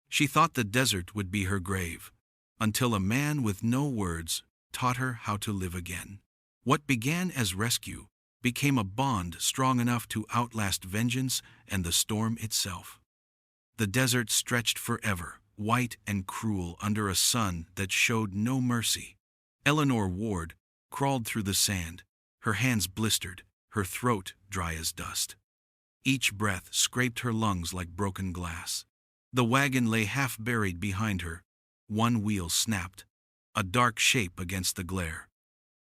She thought the desert would be her grave, until a man with no words taught her how to live again. What began as rescue became a bond strong enough to outlast vengeance and the storm itself. The desert stretched forever, white and cruel under a sun that showed no mercy. Eleanor Ward crawled through the sand, her hands blistered, her throat dry as dust. Each breath scraped her lungs like broken glass. The wagon lay half buried behind her. One wheel snapped, a dark shape against the glare.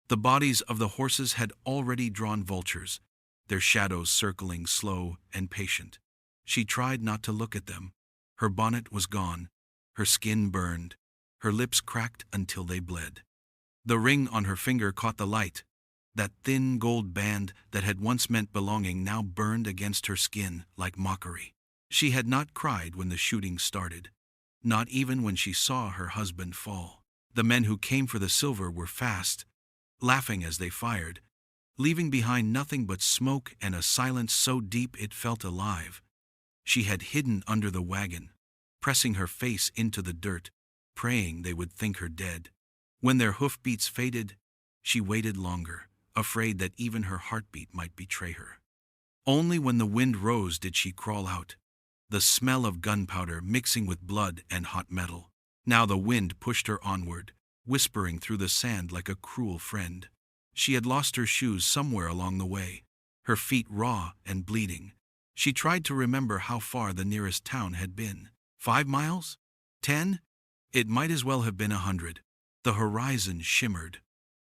The bodies of the horses had already drawn vultures, their shadows circling slow and patient. She tried not to look at them. Her bonnet was gone, her skin burned, her lips cracked until they bled. The ring on her finger caught the light. That thin gold band that had once meant belonging now burned against her skin like mockery. She had not cried when the shooting started, not even when she saw her husband fall. The men who came for the silver were fast, laughing as they fired, leaving behind nothing but smoke and a silence so deep it felt alive. She had hidden under the wagon, pressing her face into the dirt, praying they would think her dead. When their hoofbeats faded, she waited longer, afraid that even her heartbeat might betray her. Only when the wind rose did she crawl out, the smell of gunpowder mixing with blood and hot metal. Now the wind pushed her onward, whispering through the sand like a cruel friend. She had lost her shoes somewhere along the way, her feet raw and bleeding. She tried to remember how far the nearest town had been. 5 miles? 10? It might as well have been 100. The horizon shimmered,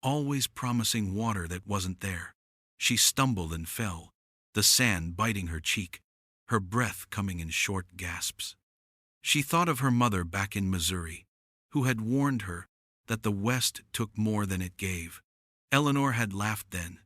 always promising water that wasn't there. She stumbled and fell, the sand biting her cheek, her breath coming in short gasps. She thought of her mother back in Missouri, who had warned her that the West took more than it gave. Eleanor had laughed then,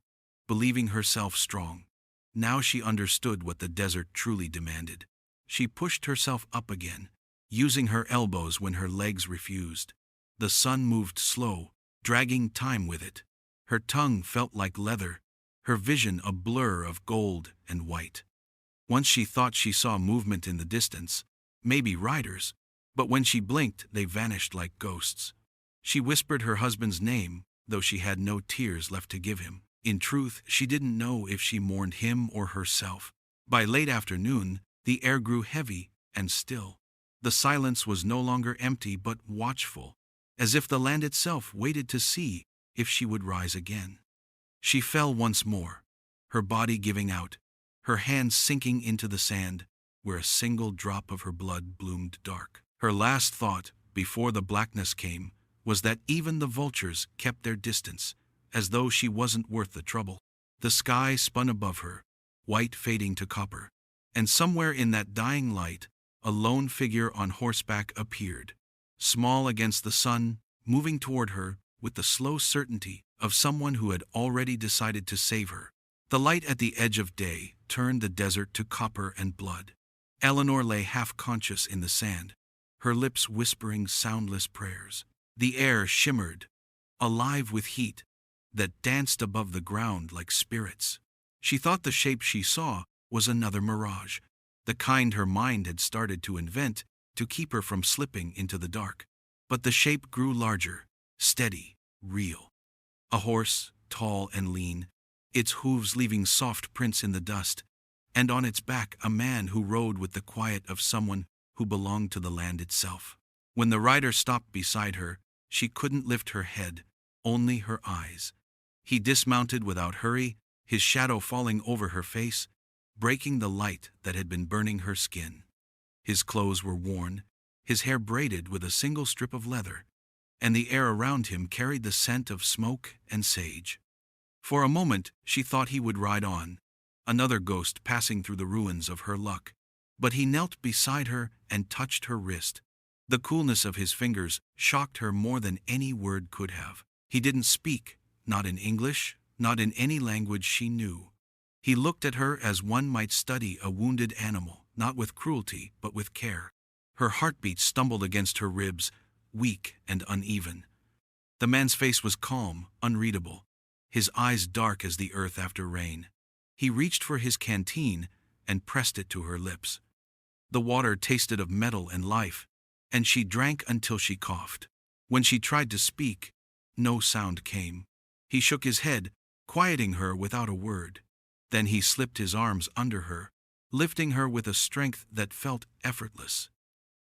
believing herself strong. Now she understood what the desert truly demanded. She pushed herself up again, using her elbows when her legs refused. The sun moved slow, dragging time with it. Her tongue felt like leather, her vision a blur of gold and white. Once she thought she saw movement in the distance, maybe riders, but when she blinked they vanished like ghosts. She whispered her husband's name, though she had no tears left to give him. In truth, she didn't know if she mourned him or herself. By late afternoon, the air grew heavy and still. The silence was no longer empty but watchful, as if the land itself waited to see if she would rise again. She fell once more, her body giving out, her hands sinking into the sand, where a single drop of her blood bloomed dark. Her last thought, before the blackness came, was that even the vultures kept their distance, as though she wasn't worth the trouble. The sky spun above her, white fading to copper, and somewhere in that dying light, a lone figure on horseback appeared, small against the sun, moving toward her with the slow certainty of someone who had already decided to save her. The light at the edge of day turned the desert to copper and blood. Eleanor lay half-conscious in the sand, her lips whispering soundless prayers. The air shimmered, alive with heat, that danced above the ground like spirits. She thought the shape she saw was another mirage, the kind her mind had started to invent to keep her from slipping into the dark. But the shape grew larger, steady, real. A horse, tall and lean, its hooves leaving soft prints in the dust, and on its back a man who rode with the quiet of someone who belonged to the land itself. When the rider stopped beside her, she couldn't lift her head, only her eyes. He dismounted without hurry, his shadow falling over her face, breaking the light that had been burning her skin. His clothes were worn, his hair braided with a single strip of leather, and the air around him carried the scent of smoke and sage. For a moment she thought he would ride on, another ghost passing through the ruins of her luck. But he knelt beside her and touched her wrist. The coolness of his fingers shocked her more than any word could have. He didn't speak, not in English, not in any language she knew. He looked at her as one might study a wounded animal, not with cruelty, but with care. Her heartbeat stumbled against her ribs, weak and uneven. The man's face was calm, unreadable, his eyes dark as the earth after rain. He reached for his canteen and pressed it to her lips. The water tasted of metal and life, and she drank until she coughed. When she tried to speak, no sound came. He shook his head, quieting her without a word. Then he slipped his arms under her, lifting her with a strength that felt effortless.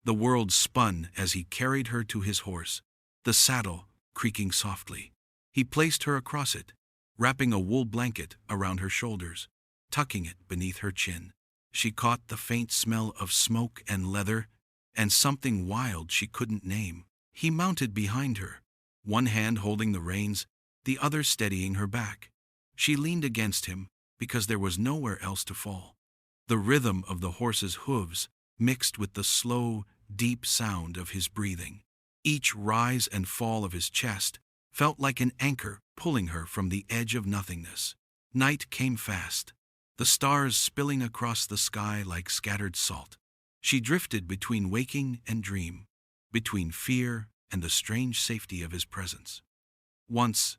The world spun as he carried her to his horse, the saddle creaking softly. He placed her across it, wrapping a wool blanket around her shoulders, tucking it beneath her chin. She caught the faint smell of smoke and leather, and something wild she couldn't name. He mounted behind her, one hand holding the reins, the other steadying her back. She leaned against him because there was nowhere else to fall. The rhythm of the horse's hooves mixed with the slow, deep sound of his breathing. Each rise and fall of his chest felt like an anchor pulling her from the edge of nothingness. Night came fast, the stars spilling across the sky like scattered salt. She drifted between waking and dream, between fear and the strange safety of his presence. Once,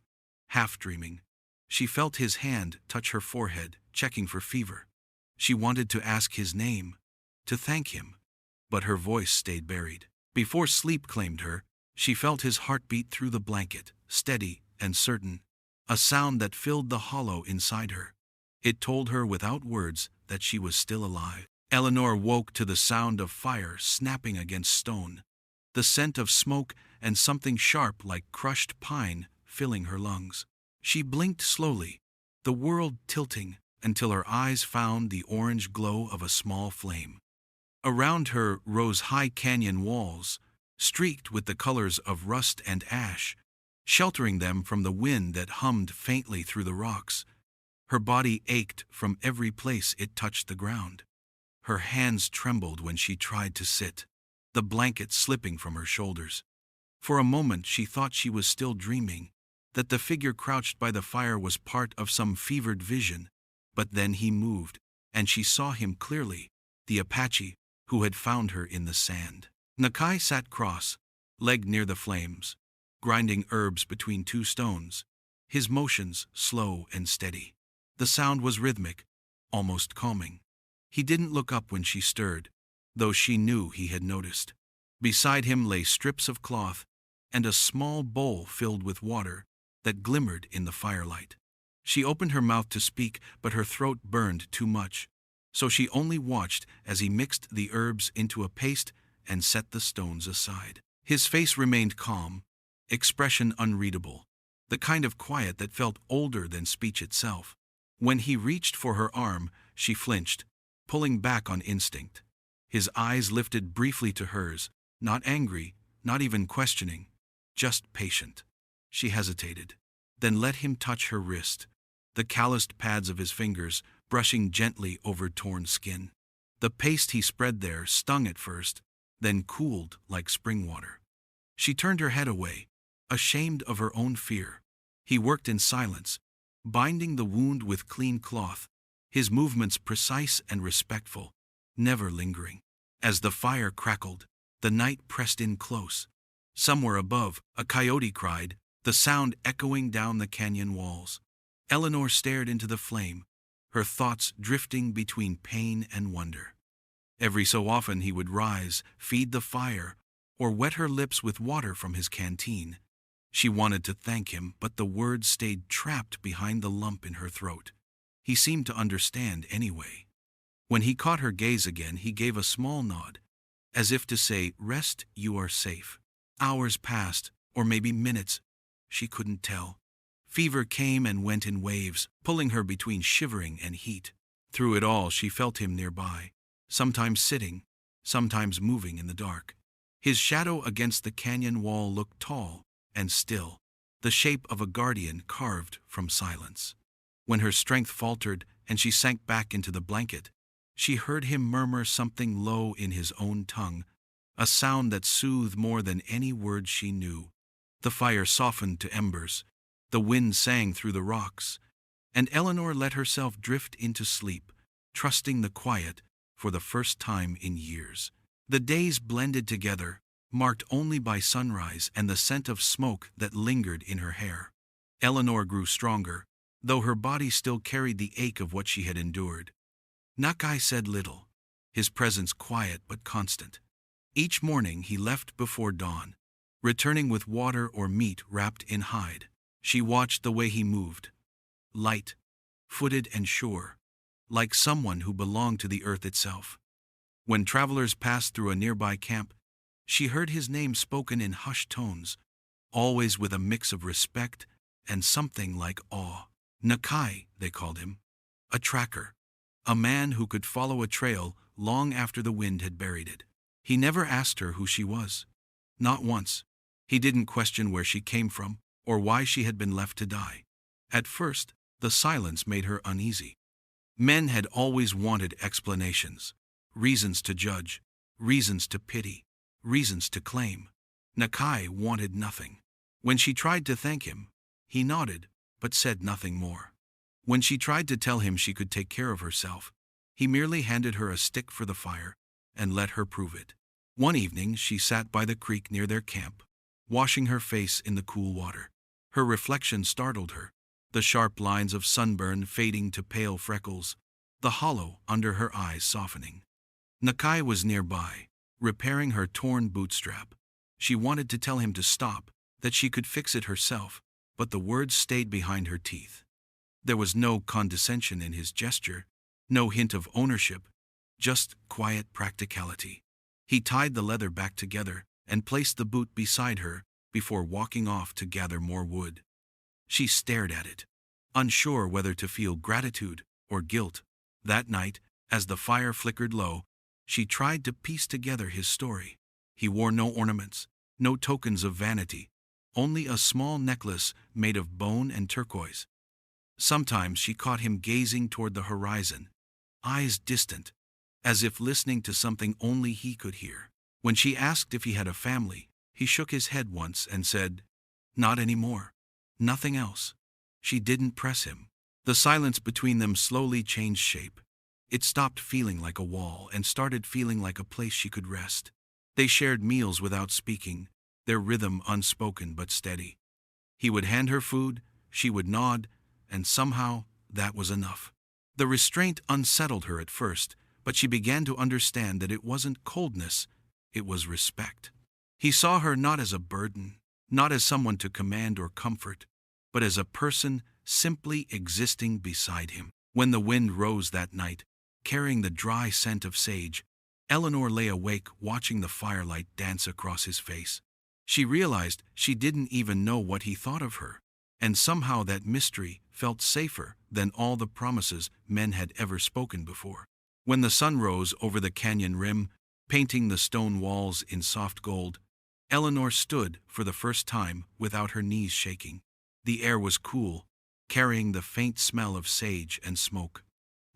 half dreaming, she felt his hand touch her forehead, checking for fever. She wanted to ask his name, to thank him, but her voice stayed buried. Before sleep claimed her, she felt his heartbeat through the blanket, steady and certain, a sound that filled the hollow inside her. It told her without words that she was still alive. Eleanor woke to the sound of fire snapping against stone, the scent of smoke and something sharp like crushed pine filling her lungs. She blinked slowly, the world tilting until her eyes found the orange glow of a small flame. Around her rose high canyon walls, streaked with the colors of rust and ash, sheltering them from the wind that hummed faintly through the rocks. Her body ached from every place it touched the ground. Her hands trembled when she tried to sit, the blanket slipping from her shoulders. For a moment she thought she was still dreaming, that the figure crouched by the fire was part of some fevered vision. But then he moved, and she saw him clearly, the Apache who had found her in the sand. Nakai sat cross, legged near the flames, grinding herbs between two stones, his motions slow and steady. The sound was rhythmic, almost calming. He didn't look up when she stirred, though she knew he had noticed. Beside him lay strips of cloth and a small bowl filled with water that glimmered in the firelight. She opened her mouth to speak, but her throat burned too much, so she only watched as he mixed the herbs into a paste and set the stones aside. His face remained calm, expression unreadable, the kind of quiet that felt older than speech itself. When he reached for her arm, she flinched, pulling back on instinct. His eyes lifted briefly to hers, not angry, not even questioning, just patient. She hesitated, then let him touch her wrist, the calloused pads of his fingers brushing gently over torn skin. The paste he spread there stung at first, then cooled like spring water. She turned her head away, ashamed of her own fear. He worked in silence, binding the wound with clean cloth, his movements precise and respectful, never lingering. As the fire crackled, the night pressed in close. Somewhere above, a coyote cried, the sound echoing down the canyon walls. Eleanor stared into the flame, her thoughts drifting between pain and wonder. Every so often he would rise, feed the fire, or wet her lips with water from his canteen. She wanted to thank him, but the words stayed trapped behind the lump in her throat. He seemed to understand anyway. When he caught her gaze again, he gave a small nod, as if to say, "Rest, you are safe." Hours passed, or maybe minutes. She couldn't tell. Fever came and went in waves, pulling her between shivering and heat. Through it all, she felt him nearby, sometimes sitting, sometimes moving in the dark. His shadow against the canyon wall looked tall and still, the shape of a guardian carved from silence. When her strength faltered and she sank back into the blanket, she heard him murmur something low in his own tongue, a sound that soothed more than any words she knew. The fire softened to embers, the wind sang through the rocks, and Eleanor let herself drift into sleep, trusting the quiet for the first time in years. The days blended together, marked only by sunrise and the scent of smoke that lingered in her hair. Eleanor grew stronger, though her body still carried the ache of what she had endured. Nakai said little, his presence quiet but constant. Each morning he left before dawn, returning with water or meat wrapped in hide. She watched the way he moved, light, footed and sure, like someone who belonged to the earth itself. When travelers passed through a nearby camp, she heard his name spoken in hushed tones, always with a mix of respect and something like awe. Nakai, they called him, a tracker, a man who could follow a trail long after the wind had buried it. He never asked her who she was. Not once. He didn't question where she came from or why she had been left to die. At first, the silence made her uneasy. Men had always wanted explanations, reasons to judge, reasons to pity, reasons to claim. Nakai wanted nothing. When she tried to thank him, he nodded, but said nothing more. When she tried to tell him she could take care of herself, he merely handed her a stick for the fire and let her prove it. One evening she sat by the creek near their camp, washing her face in the cool water. Her reflection startled her, the sharp lines of sunburn fading to pale freckles, the hollow under her eyes softening. Nakai was nearby, repairing her torn bootstrap. She wanted to tell him to stop, that she could fix it herself, but the words stayed behind her teeth. There was no condescension in his gesture, no hint of ownership, just quiet practicality. He tied the leather back together and placed the boot beside her before walking off to gather more wood. She stared at it, unsure whether to feel gratitude or guilt. That night, as the fire flickered low, she tried to piece together his story. He wore no ornaments, no tokens of vanity, only a small necklace made of bone and turquoise. Sometimes she caught him gazing toward the horizon, eyes distant, as if listening to something only he could hear. When she asked if he had a family, he shook his head once and said, "Not anymore. Nothing else." She didn't press him. The silence between them slowly changed shape. It stopped feeling like a wall and started feeling like a place she could rest. They shared meals without speaking, their rhythm unspoken but steady. He would hand her food, she would nod, and somehow that was enough. The restraint unsettled her at first, but she began to understand that it wasn't coldness, it was respect. He saw her not as a burden, not as someone to command or comfort, but as a person simply existing beside him. When the wind rose that night, carrying the dry scent of sage, Eleanor lay awake watching the firelight dance across his face. She realized she didn't even know what he thought of her, and somehow that mystery felt safer than all the promises men had ever spoken before. When the sun rose over the canyon rim, painting the stone walls in soft gold, Eleanor stood for the first time without her knees shaking. The air was cool, carrying the faint smell of sage and smoke.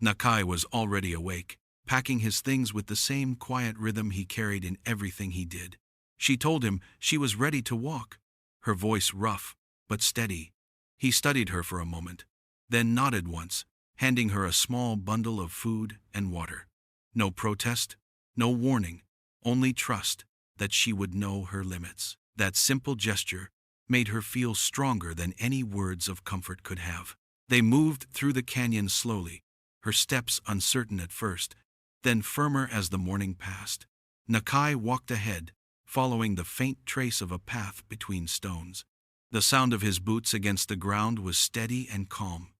Nakai was already awake, packing his things with the same quiet rhythm he carried in everything he did. She told him she was ready to walk, her voice rough but steady. He studied her for a moment, then nodded once, handing her a small bundle of food and water. No protest, no warning, only trust that she would know her limits. That simple gesture made her feel stronger than any words of comfort could have. They moved through the canyon slowly, her steps uncertain at first, then firmer as the morning passed. Nakai walked ahead, following the faint trace of a path between stones. The sound of his boots against the ground was steady and calm.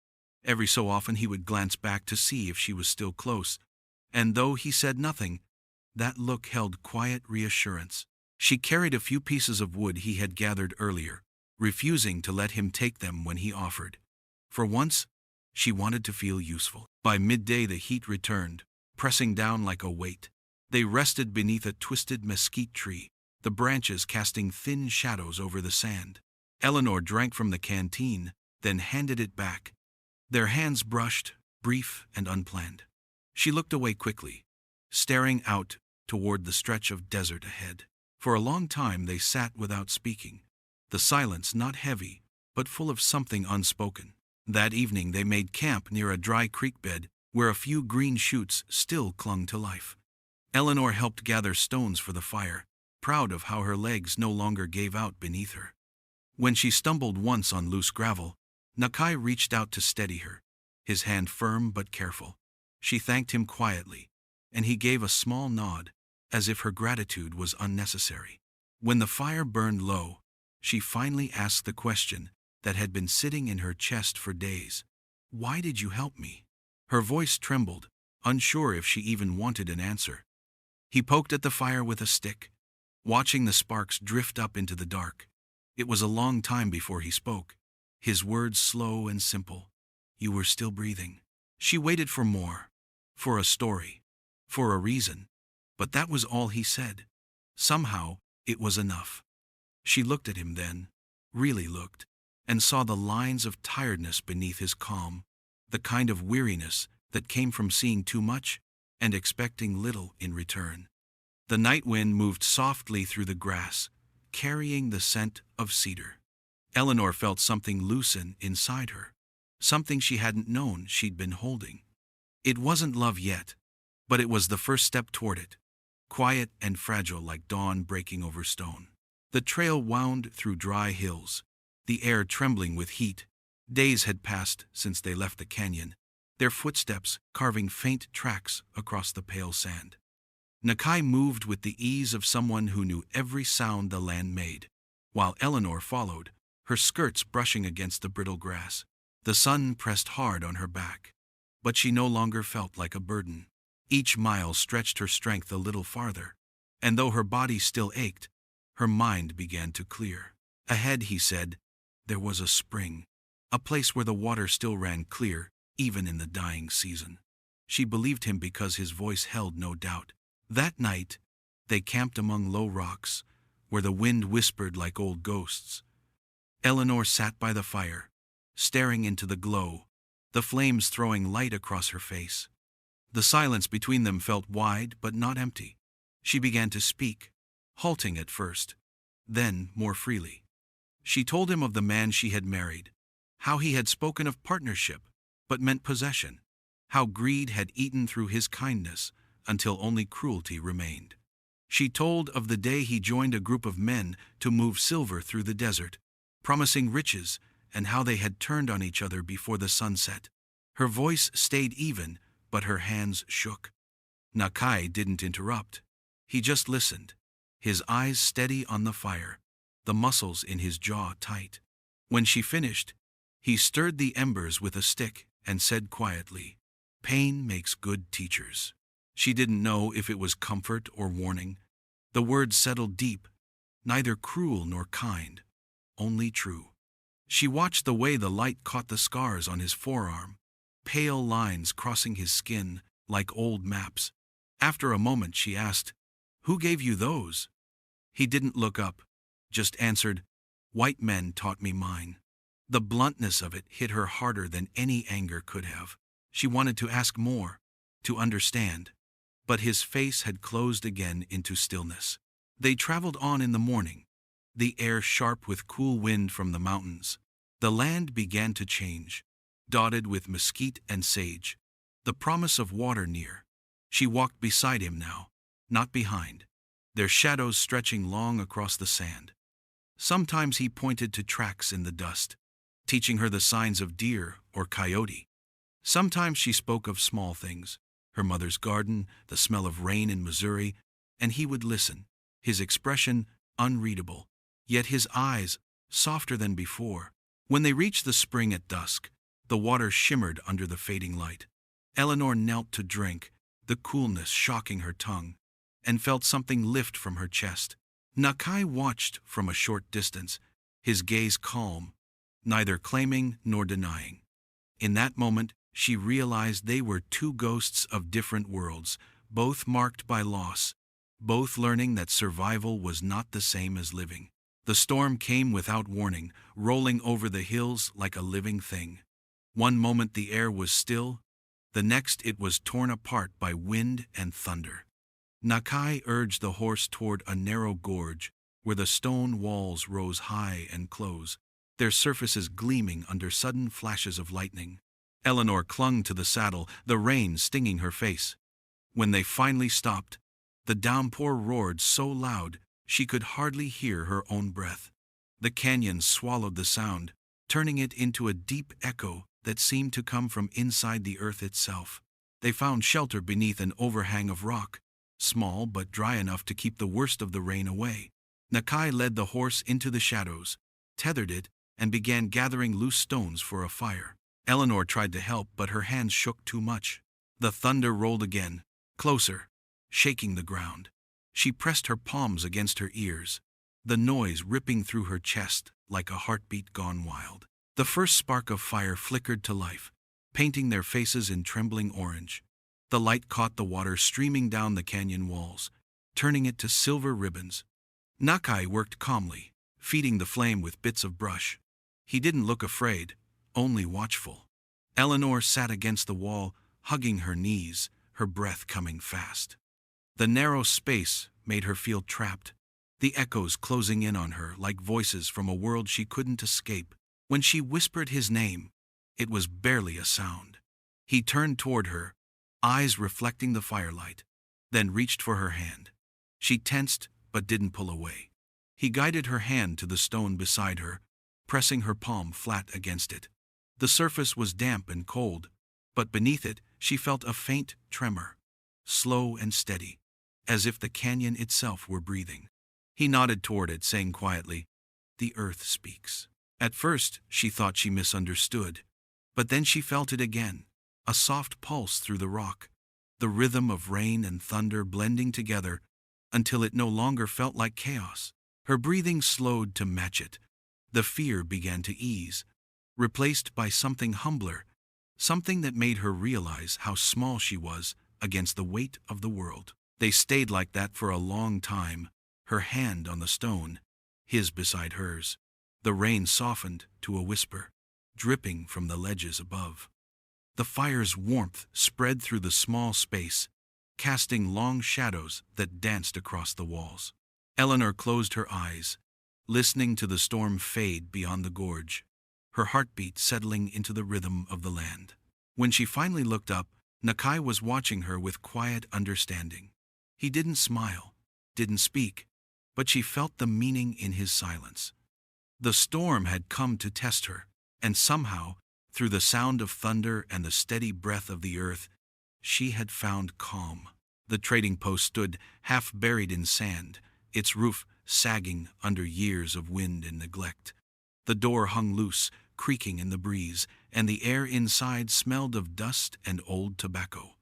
Every so often he would glance back to see if she was still close, and though he said nothing, that look held quiet reassurance. She carried a few pieces of wood he had gathered earlier, refusing to let him take them when he offered. For once, she wanted to feel useful. By midday the heat returned, pressing down like a weight. They rested beneath a twisted mesquite tree, the branches casting thin shadows over the sand. Eleanor drank from the canteen, then handed it back. Their hands brushed, brief and unplanned. She looked away quickly, staring out toward the stretch of desert ahead. For a long time they sat without speaking, the silence not heavy, but full of something unspoken. That evening they made camp near a dry creek bed where a few green shoots still clung to life. Eleanor helped gather stones for the fire, proud of how her legs no longer gave out beneath her. When she stumbled once on loose gravel, Nakai reached out to steady her, his hand firm but careful. She thanked him quietly, and he gave a small nod, as if her gratitude was unnecessary. When the fire burned low, she finally asked the question that had been sitting in her chest for days. "Why did you help me?" Her voice trembled, unsure if she even wanted an answer. He poked at the fire with a stick, watching the sparks drift up into the dark. It was a long time before he spoke, his words slow and simple. "You were still breathing." She waited for more, for a story, for a reason, but that was all he said. Somehow, it was enough. She looked at him then, really looked, and saw the lines of tiredness beneath his calm, the kind of weariness that came from seeing too much and expecting little in return. The night wind moved softly through the grass, carrying the scent of cedar. Eleanor felt something loosen inside her, something she hadn't known she'd been holding. It wasn't love yet, but it was the first step toward it, quiet and fragile like dawn breaking over stone. The trail wound through dry hills, the air trembling with heat. Days had passed since they left the canyon, their footsteps carving faint tracks across the pale sand. Nakai moved with the ease of someone who knew every sound the land made, while Eleanor followed, her skirts brushing against the brittle grass. The sun pressed hard on her back, but she no longer felt like a burden. Each mile stretched her strength a little farther, and though her body still ached, her mind began to clear. Ahead, he said, there was a spring, a place where the water still ran clear, even in the dying season. She believed him because his voice held no doubt. That night, they camped among low rocks, where the wind whispered like old ghosts. Eleanor sat by the fire, staring into the glow, the flames throwing light across her face. The silence between them felt wide but not empty. She began to speak, halting at first, then more freely. She told him of the man she had married, how he had spoken of partnership but meant possession, how greed had eaten through his kindness until only cruelty remained. She told of the day he joined a group of men to move silver through the desert, promising riches, and how they had turned on each other before the sun set. Her voice stayed even, but her hands shook. Nakai didn't interrupt. He just listened, his eyes steady on the fire, the muscles in his jaw tight. When she finished, he stirred the embers with a stick and said quietly, "Pain makes good teachers." She didn't know if it was comfort or warning. The words settled deep, neither cruel nor kind, only true. She watched the way the light caught the scars on his forearm, pale lines crossing his skin like old maps. After a moment she asked, "Who gave you those?" He didn't look up, just answered, "White men taught me mine." The bluntness of it hit her harder than any anger could have. She wanted to ask more, to understand, but his face had closed again into stillness. They traveled on in the morning, the air sharp with cool wind from the mountains. The land began to change, dotted with mesquite and sage, the promise of water near. She walked beside him now, not behind, their shadows stretching long across the sand. Sometimes he pointed to tracks in the dust, teaching her the signs of deer or coyote. Sometimes she spoke of small things, her mother's garden, the smell of rain in Missouri, and he would listen, his expression unreadable, yet his eyes softer than before. When they reached the spring at dusk, the water shimmered under the fading light. Eleanor knelt to drink, the coolness shocking her tongue, and felt something lift from her chest. Nakai watched from a short distance, his gaze calm, neither claiming nor denying. In that moment, she realized they were two ghosts of different worlds, both marked by loss, both learning that survival was not the same as living. The storm came without warning, rolling over the hills like a living thing. One moment the air was still, the next it was torn apart by wind and thunder. Nakai urged the horse toward a narrow gorge where the stone walls rose high and close, their surfaces gleaming under sudden flashes of lightning. Eleanor clung to the saddle, the rain stinging her face. When they finally stopped, the downpour roared so loud she could hardly hear her own breath. The canyon swallowed the sound, turning it into a deep echo that seemed to come from inside the earth itself. They found shelter beneath an overhang of rock, small but dry enough to keep the worst of the rain away. Nakai led the horse into the shadows, tethered it, and began gathering loose stones for a fire. Eleanor tried to help, but her hands shook too much. The thunder rolled again, closer, shaking the ground. She pressed her palms against her ears, the noise ripping through her chest like a heartbeat gone wild. The first spark of fire flickered to life, painting their faces in trembling orange. The light caught the water streaming down the canyon walls, turning it to silver ribbons. Nakai worked calmly, feeding the flame with bits of brush. He didn't look afraid, only watchful. Eleanor sat against the wall, hugging her knees, her breath coming fast. The narrow space made her feel trapped, the echoes closing in on her like voices from a world she couldn't escape. When she whispered his name, it was barely a sound. He turned toward her, eyes reflecting the firelight, then reached for her hand. She tensed but didn't pull away. He guided her hand to the stone beside her, pressing her palm flat against it. The surface was damp and cold, but beneath it she felt a faint tremor, slow and steady, as if the canyon itself were breathing. He nodded toward it, saying quietly, "The earth speaks." At first she thought she misunderstood, but then she felt it again, a soft pulse through the rock, the rhythm of rain and thunder blending together until it no longer felt like chaos. Her breathing slowed to match it. The fear began to ease, replaced by something humbler, something that made her realize how small she was against the weight of the world. They stayed like that for a long time, her hand on the stone, his beside hers. The rain softened to a whisper, dripping from the ledges above. The fire's warmth spread through the small space, casting long shadows that danced across the walls. Eleanor closed her eyes, listening to the storm fade beyond the gorge, her heartbeat settling into the rhythm of the land. When she finally looked up, Nakai was watching her with quiet understanding. He didn't smile, didn't speak, but she felt the meaning in his silence. The storm had come to test her, and somehow, through the sound of thunder and the steady breath of the earth, she had found calm. The trading post stood half buried in sand, its roof sagging under years of wind and neglect. The door hung loose, creaking in the breeze, and the air inside smelled of dust and old tobacco.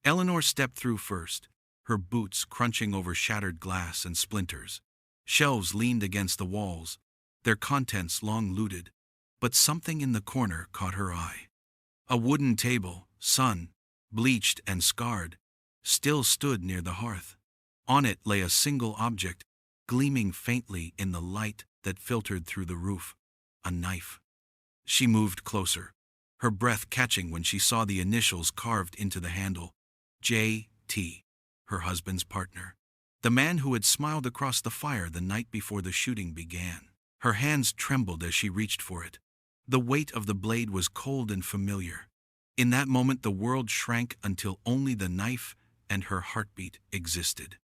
Eleanor stepped through first, her boots crunching over shattered glass and splinters. Shelves leaned against the walls, their contents long looted, but something in the corner caught her eye. A wooden table, sun, bleached and scarred, still stood near the hearth. On it lay a single object, gleaming faintly in the light that filtered through the roof, a knife. She moved closer, her breath catching when she saw the initials carved into the handle, J.T., her husband's partner, the man who had smiled across the fire the night before the shooting began. Her hands trembled as she reached for it. The weight of the blade was cold and familiar. In that moment the world shrank until only the knife and her heartbeat existed.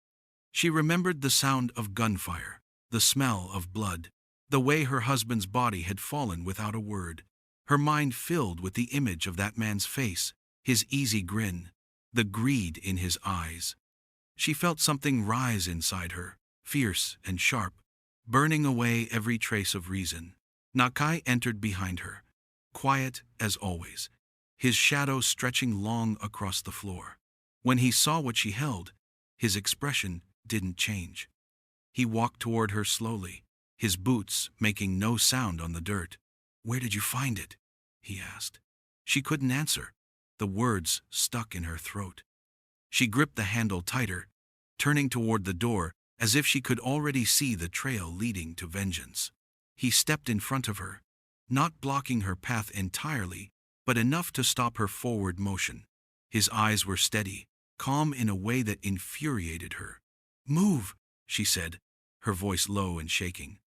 She remembered the sound of gunfire, the smell of blood, the way her husband's body had fallen without a word. Her mind filled with the image of that man's face, his easy grin, the greed in his eyes. She felt something rise inside her, fierce and sharp, burning away every trace of reason. Nakai entered behind her, quiet as always, his shadow stretching long across the floor. When he saw what she held, his expression didn't change. He walked toward her slowly, his boots making no sound on the dirt. "Where did you find it?" he asked. She couldn't answer. The words stuck in her throat. She gripped the handle tighter, turning toward the door as if she could already see the trail leading to vengeance. He stepped in front of her, not blocking her path entirely, but enough to stop her forward motion. His eyes were steady, calm in a way that infuriated her. "Move," she said, her voice low and shaking.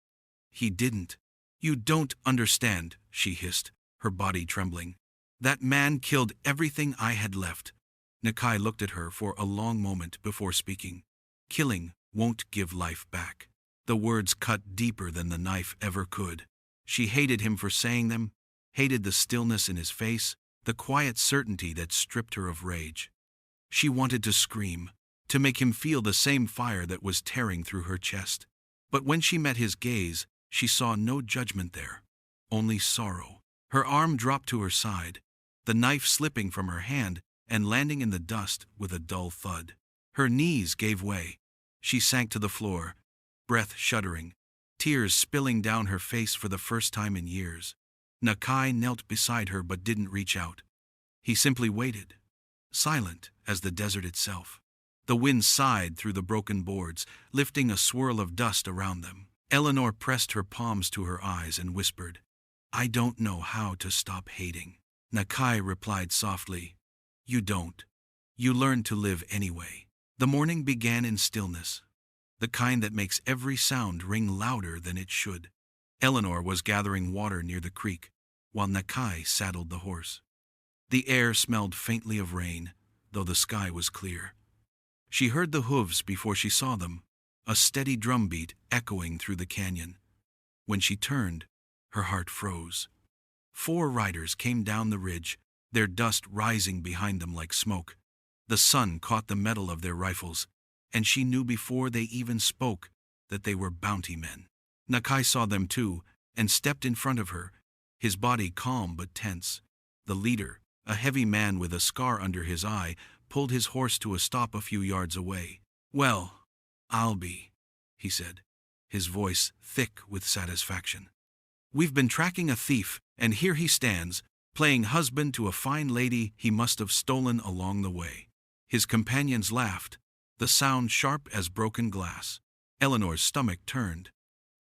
He didn't. "You don't understand," she hissed, her body trembling. "That man killed everything I had left." Nakai looked at her for a long moment before speaking. "Killing won't give life back." The words cut deeper than the knife ever could. She hated him for saying them, hated the stillness in his face, the quiet certainty that stripped her of rage. She wanted to scream, to make him feel the same fire that was tearing through her chest. But when she met his gaze, she saw no judgment there, only sorrow. Her arm dropped to her side, the knife slipping from her hand and landing in the dust with a dull thud. Her knees gave way. She sank to the floor, breath shuddering, tears spilling down her face for the first time in years. Nakai knelt beside her but didn't reach out. He simply waited, silent as the desert itself. The wind sighed through the broken boards, lifting a swirl of dust around them. Eleanor pressed her palms to her eyes and whispered, "I don't know how to stop hating." Nakai replied softly, "You don't. You learn to live anyway." The morning began in stillness, the kind that makes every sound ring louder than it should. Eleanor was gathering water near the creek, while Nakai saddled the horse. The air smelled faintly of rain, though the sky was clear. She heard the hooves before she saw them, a steady drumbeat echoing through the canyon. When she turned, her heart froze. 4 riders came down the ridge, their dust rising behind them like smoke. The sun caught the metal of their rifles, and she knew before they even spoke that they were bounty men. Nakai saw them too, and stepped in front of her, his body calm but tense. The leader, a heavy man with a scar under his eye, pulled his horse to a stop a few yards away. "Well, I'll be," he said, his voice thick with satisfaction. "We've been tracking a thief, and here he stands, playing husband to a fine lady he must have stolen along the way." His companions laughed, the sound sharp as broken glass. Eleanor's stomach turned.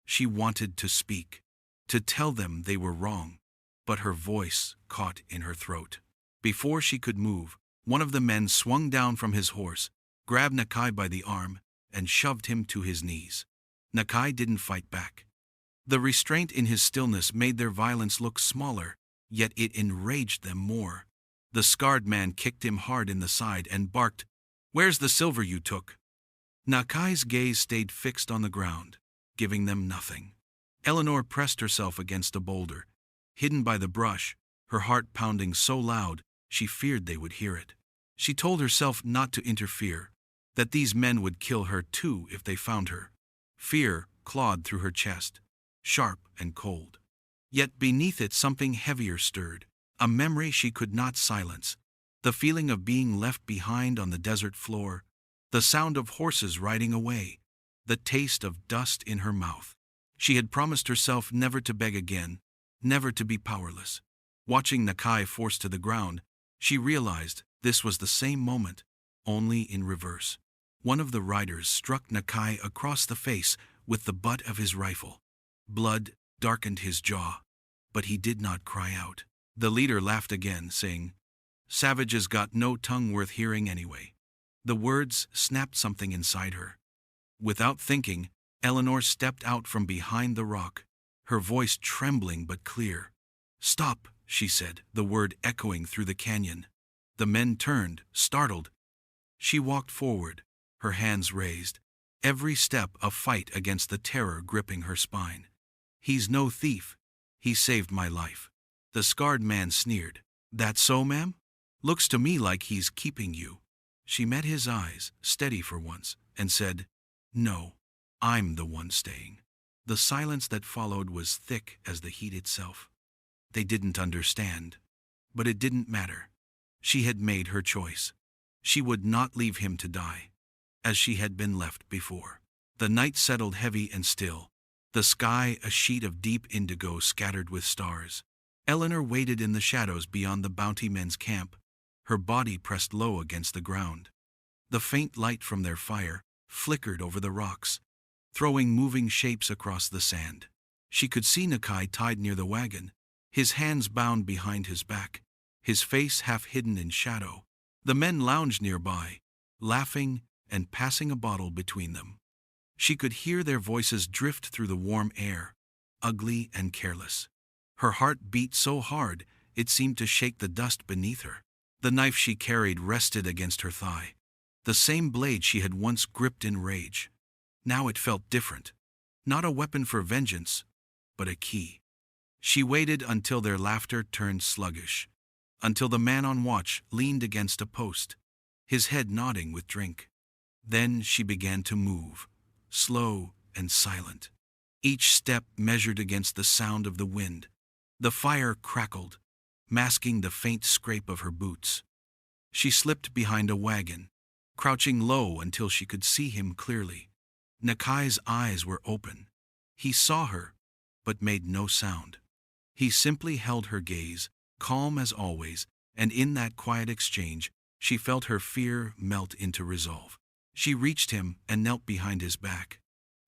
She wanted to speak, to tell them they were wrong, but her voice caught in her throat. Before she could move, one of the men swung down from his horse, grabbed Nakai by the arm, and shoved him to his knees. Nakai didn't fight back. The restraint in his stillness made their violence look smaller, yet it enraged them more. The scarred man kicked him hard in the side and barked, "Where's the silver you took?" Nakai's gaze stayed fixed on the ground, giving them nothing. Eleanor pressed herself against a boulder, hidden by the brush, her heart pounding so loud she feared they would hear it. She told herself not to interfere, that these men would kill her too if they found her. Fear clawed through her chest, sharp and cold. Yet beneath it something heavier stirred, a memory she could not silence, the feeling of being left behind on the desert floor, the sound of horses riding away, the taste of dust in her mouth. She had promised herself never to beg again, never to be powerless. Watching Nakai forced to the ground, she realized this was the same moment, only in reverse. One of the riders struck Nakai across the face with the butt of his rifle. Blood darkened his jaw, but he did not cry out. The leader laughed again, saying, "Savages got no tongue worth hearing anyway." The words snapped something inside her. Without thinking, Eleanor stepped out from behind the rock, her voice trembling but clear. "Stop," she said, the word echoing through the canyon. The men turned, startled. She walked forward, her hands raised, every step a fight against the terror gripping her spine. "He's no thief. He saved my life." The scarred man sneered. "That so, ma'am? Looks to me like he's keeping you." She met his eyes, steady for once, and said, "No, I'm the one staying." The silence that followed was thick as the heat itself. They didn't understand, but it didn't matter. She had made her choice. She would not leave him to die, as she had been left before. The night settled heavy and still, the sky a sheet of deep indigo scattered with stars. Eleanor waited in the shadows beyond the bounty men's camp, her body pressed low against the ground. The faint light from their fire flickered over the rocks, throwing moving shapes across the sand. She could see Nakai tied near the wagon, his hands bound behind his back, his face half hidden in shadow. The men lounged nearby, laughing and passing a bottle between them. She could hear their voices drift through the warm air, ugly and careless. Her heart beat so hard it seemed to shake the dust beneath her. The knife she carried rested against her thigh, the same blade she had once gripped in rage. Now it felt different, not a weapon for vengeance, but a key. She waited until their laughter turned sluggish, until the man on watch leaned against a post, his head nodding with drink. Then she began to move, slow and silent. Each step measured against the sound of the wind. The fire crackled, masking the faint scrape of her boots. She slipped behind a wagon, crouching low until she could see him clearly. Nakai's eyes were open. He saw her, but made no sound. He simply held her gaze, calm as always, and in that quiet exchange, she felt her fear melt into resolve. She reached him and knelt behind his back.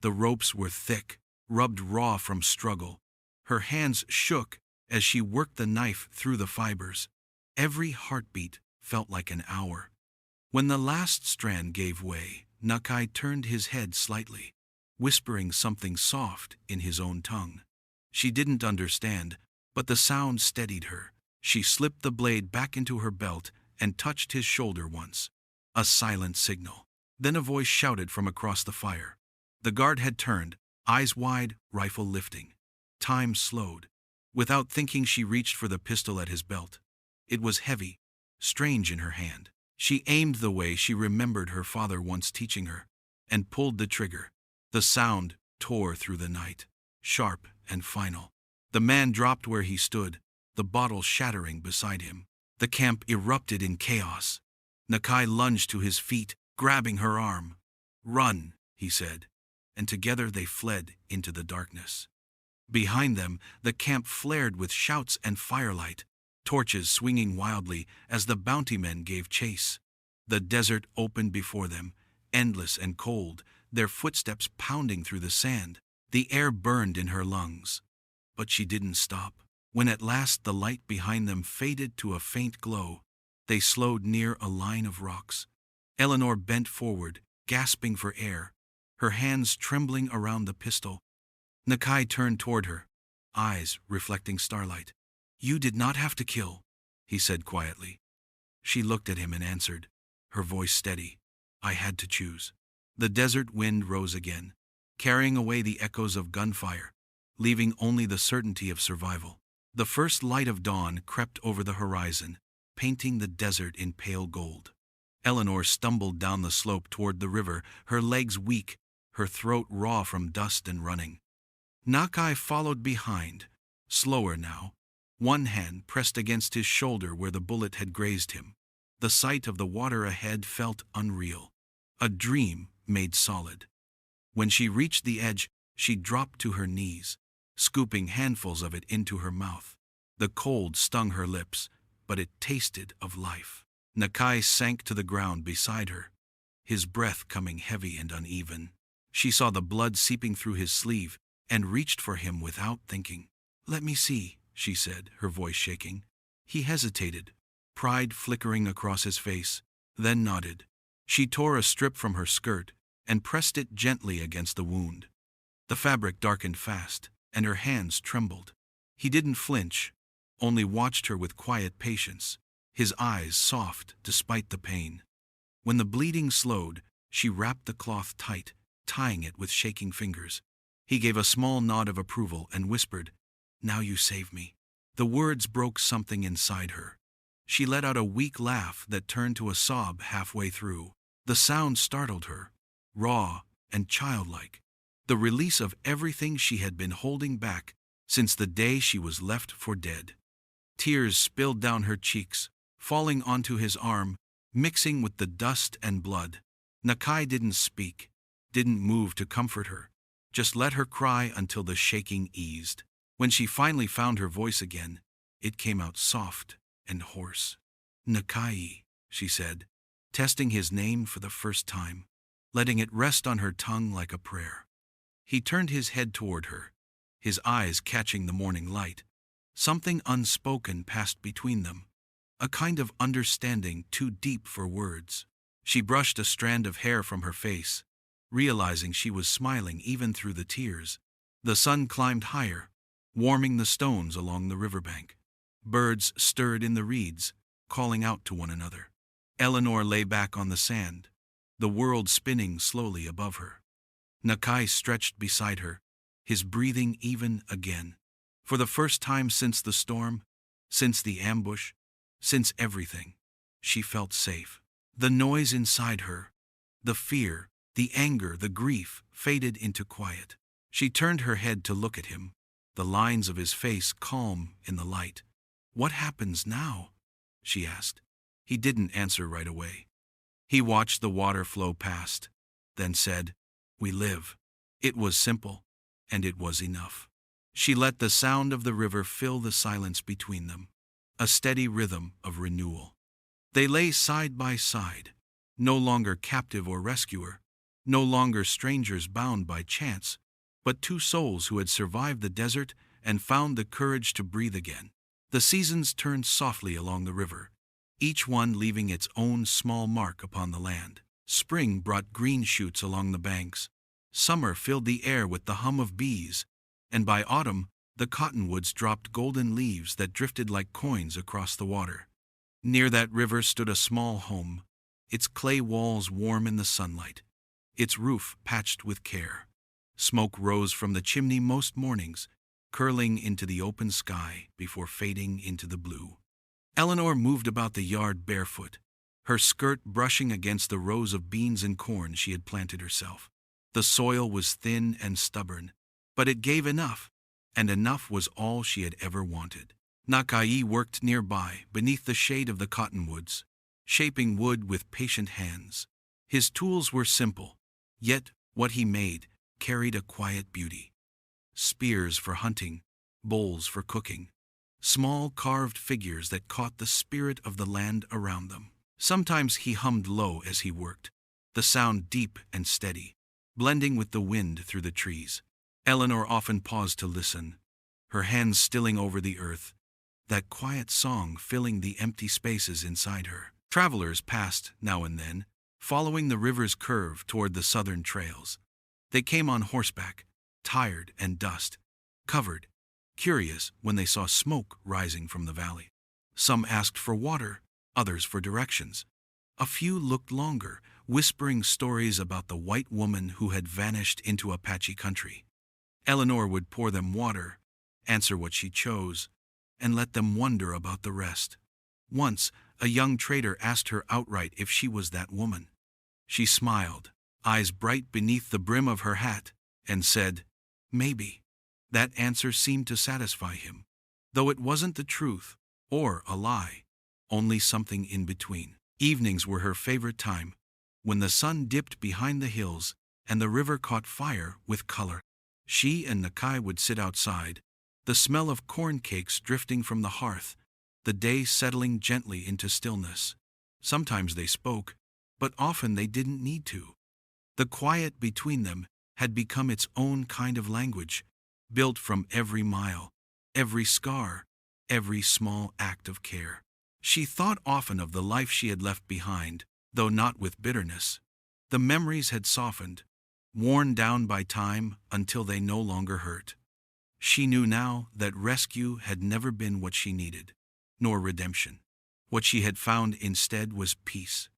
The ropes were thick, rubbed raw from struggle. Her hands shook as she worked the knife through the fibers. Every heartbeat felt like an hour. When the last strand gave way, Nakai turned his head slightly, whispering something soft in his own tongue. She didn't understand, but the sound steadied her. She slipped the blade back into her belt and touched his shoulder once. A silent signal. Then a voice shouted from across the fire. The guard had turned, eyes wide, rifle lifting. Time slowed. Without thinking, she reached for the pistol at his belt. It was heavy, strange in her hand. She aimed the way she remembered her father once teaching her, and pulled the trigger. The sound tore through the night, sharp and final. The man dropped where he stood, the bottle shattering beside him. The camp erupted in chaos. Nakai lunged to his feet, grabbing her arm. "Run," he said, and together they fled into the darkness. Behind them, the camp flared with shouts and firelight, torches swinging wildly as the bounty men gave chase. The desert opened before them, endless and cold, their footsteps pounding through the sand. The air burned in her lungs. But she didn't stop. When at last the light behind them faded to a faint glow, they slowed near a line of rocks. Eleanor bent forward, gasping for air, her hands trembling around the pistol. Nakai turned toward her, eyes reflecting starlight. "You did not have to kill," he said quietly. She looked at him and answered, her voice steady. "I had to choose." The desert wind rose again, carrying away the echoes of gunfire, leaving only the certainty of survival. The first light of dawn crept over the horizon, painting the desert in pale gold. Eleanor stumbled down the slope toward the river, her legs weak, her throat raw from dust and running. Nakai followed behind, slower now, one hand pressed against his shoulder where the bullet had grazed him. The sight of the water ahead felt unreal, a dream made solid. When she reached the edge, she dropped to her knees, scooping handfuls of it into her mouth. The cold stung her lips, but it tasted of life. Nakai sank to the ground beside her, his breath coming heavy and uneven. She saw the blood seeping through his sleeve and reached for him without thinking. "Let me see," she said, her voice shaking. He hesitated, pride flickering across his face, then nodded. She tore a strip from her skirt and pressed it gently against the wound. The fabric darkened fast, and her hands trembled. He didn't flinch, only watched her with quiet patience, his eyes soft despite the pain. When the bleeding slowed, she wrapped the cloth tight, tying it with shaking fingers. He gave a small nod of approval and whispered, "Now you save me." The words broke something inside her. She let out a weak laugh that turned to a sob halfway through. The sound startled her, raw and childlike, the release of everything she had been holding back since the day she was left for dead. Tears spilled down her cheeks, falling onto his arm, mixing with the dust and blood. Nakai didn't speak, didn't move to comfort her, just let her cry until the shaking eased. When she finally found her voice again, it came out soft and hoarse. "Nakai," she said, testing his name for the first time, letting it rest on her tongue like a prayer. He turned his head toward her, his eyes catching the morning light. Something unspoken passed between them, a kind of understanding too deep for words. She brushed a strand of hair from her face, realizing she was smiling even through the tears. The sun climbed higher, warming the stones along the riverbank. Birds stirred in the reeds, calling out to one another. Eleanor lay back on the sand, the world spinning slowly above her. Nakai stretched beside her, his breathing even again. For the first time since the storm, since the ambush, since everything, she felt safe. The noise inside her, The fear, the anger, the grief faded into quiet. She turned her head to look at him, the lines of his face calm in the light. "What happens now?" she asked. He didn't answer right away. He watched the water flow past, then said, "We live." It was simple, and it was enough. She let the sound of the river fill the silence between them, a steady rhythm of renewal. They lay side by side, no longer captive or rescuer, no longer strangers bound by chance, but two souls who had survived the desert and found the courage to breathe again. The seasons turned softly along the river, each one leaving its own small mark upon the land. Spring brought green shoots along the banks. Summer filled the air with the hum of bees, and by autumn, the cottonwoods dropped golden leaves that drifted like coins across the water. Near that river stood a small home, its clay walls warm in the sunlight, its roof patched with care. Smoke rose from the chimney most mornings, curling into the open sky before fading into the blue. Eleanor moved about the yard barefoot, her skirt brushing against the rows of beans and corn she had planted herself. The soil was thin and stubborn, but it gave enough, and enough was all she had ever wanted. Nakai worked nearby, beneath the shade of the cottonwoods, shaping wood with patient hands. His tools were simple, yet what he made carried a quiet beauty. Spears for hunting, bowls for cooking, small carved figures that caught the spirit of the land around them. Sometimes he hummed low as he worked, the sound deep and steady, blending with the wind through the trees. Eleanor often paused to listen, her hands stilling over the earth, that quiet song filling the empty spaces inside her. Travelers passed now and then, following the river's curve toward the southern trails. They came on horseback, tired and dust covered, curious when they saw smoke rising from the valley. Some asked for water, others for directions. A few looked longer, whispering stories about the white woman who had vanished into Apache country. Eleanor would pour them water, answer what she chose, and let them wonder about the rest. Once, a young trader asked her outright if she was that woman. She smiled, eyes bright beneath the brim of her hat, and said, "Maybe." That answer seemed to satisfy him, though it wasn't the truth, or a lie, only something in between. Evenings were her favorite time, when the sun dipped behind the hills and the river caught fire with color. She and Nakai would sit outside, the smell of corn cakes drifting from the hearth, the day settling gently into stillness. Sometimes they spoke, but often they didn't need to. The quiet between them had become its own kind of language, built from every mile, every scar, every small act of care. She thought often of the life she had left behind, though not with bitterness. The memories had softened, worn down by time until they no longer hurt. She knew now that rescue had never been what she needed, nor redemption. What she had found instead was peace,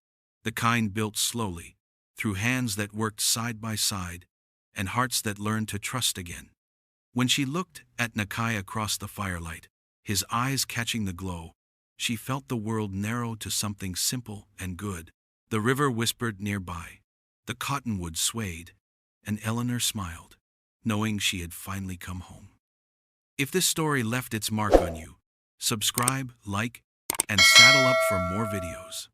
the kind built slowly, through hands that worked side by side, and hearts that learned to trust again. When she looked at Nakai across the firelight, his eyes catching the glow, she felt the world narrow to something simple and good. The river whispered nearby, the cottonwoods swayed, and Eleanor smiled, knowing she had finally come home. If this story left its mark on you, subscribe, like, and saddle up for more videos.